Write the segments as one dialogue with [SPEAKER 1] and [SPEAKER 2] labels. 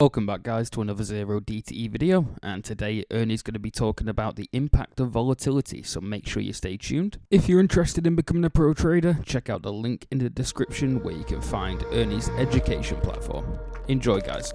[SPEAKER 1] Welcome back guys to another Zero DTE video, and today Ernie's going to be talking about the impact of volatility, so make sure you stay tuned. If you're interested in becoming a pro trader, check out the link in the description where you can find Ernie's education platform. Enjoy guys.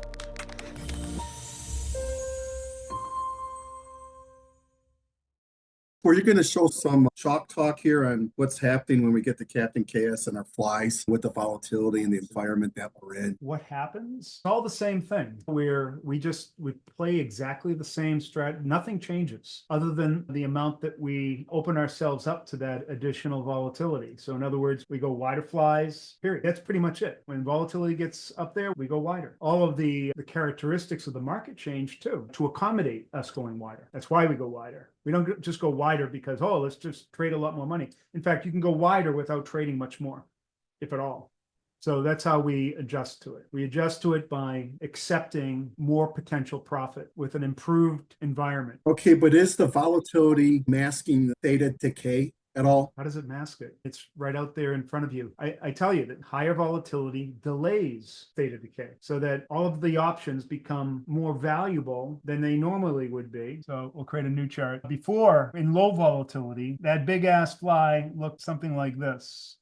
[SPEAKER 2] We're going to show some chalk talk here on what's happening when we get to Captain Chaos and our flies with the volatility and the environment that we're in.
[SPEAKER 3] What happens? All the same thing. We play exactly the same strat. Nothing changes other than the amount that we open ourselves up to that additional volatility. So in other words, we go wider flies, period. That's pretty much it. When volatility gets up there, we go wider. All of the characteristics of the market change too to accommodate us going wider. That's why we go wider. We don't just go wider because, oh, let's just trade a lot more money. In fact, you can go wider without trading much more, if at all. So that's how we adjust to it. We adjust to it by accepting more potential profit with an improved environment.
[SPEAKER 2] Okay, but is the volatility masking the theta decay at all?
[SPEAKER 3] How does it mask it? It's right out there in front of you. I tell you that higher volatility delays theta decay so that all of the options become more valuable than they normally would be. So we'll create a new chart. Before, in low volatility, that big ass fly looked something like this.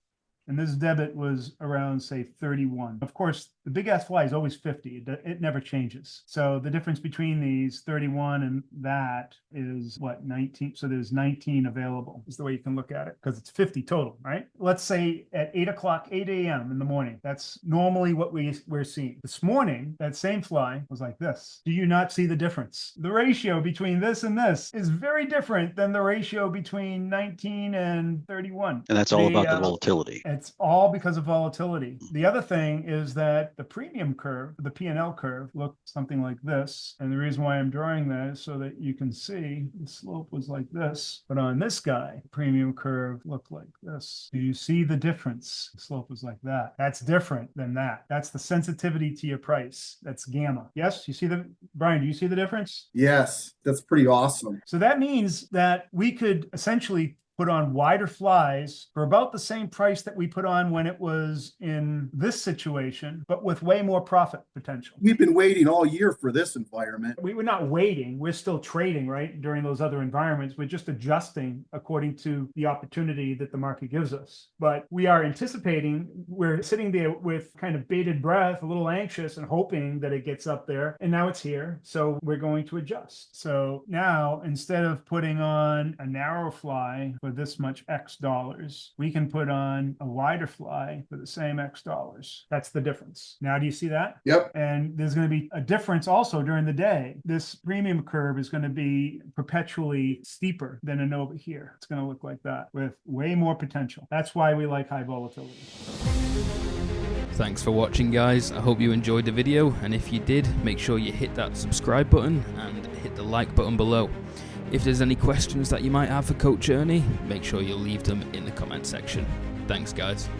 [SPEAKER 3] And this debit was around, say, 31. Of course, the big ass fly is always 50. It never changes. So the difference between these 31 and that is what, 19? So there's 19 available is the way you can look at it, because it's 50 total, right? Let's say at 8 a.m. in the morning. That's normally what we're seeing. This morning, that same fly was like this. Do you not see the difference? The ratio between this and this is very different than the ratio between 19 and 31.
[SPEAKER 4] And that's all about the volatility.
[SPEAKER 3] It's all because of volatility. The other thing is that the premium curve, the P&L curve, looked something like this. And the reason why I'm drawing that is so that you can see the slope was like this. But on this guy, the premium curve looked like this. Do you see the difference? The slope was like that. That's different than that. That's the sensitivity to your price. That's gamma. Yes? You see Brian, do you see the difference?
[SPEAKER 2] Yes, that's pretty awesome.
[SPEAKER 3] So that means that we could essentially put on wider flies for about the same price that we put on when it was in this situation, but with way more profit potential.
[SPEAKER 2] We've been waiting all year for this environment.
[SPEAKER 3] We were not waiting. We're still trading, right? During those other environments, we're just adjusting according to the opportunity that the market gives us. But we are anticipating, we're sitting there with kind of bated breath, a little anxious and hoping that it gets up there. And now it's here. So we're going to adjust. So now, instead of putting on a narrow fly for this much X dollars, we can put on a wider fly for the same X dollars. That's the difference. Now, do you see that?
[SPEAKER 2] Yep.
[SPEAKER 3] And there's going to be a difference also during the day. This premium curve is going to be perpetually steeper than an over here. It's going to look like that with way more potential. That's why we like high volatility.
[SPEAKER 1] Thanks for watching guys, I hope you enjoyed the video, and if you did, make sure you hit that subscribe button and hit the like button below. If there's any questions that you might have for Coach Ernie, make sure you leave them in the comment section. Thanks guys.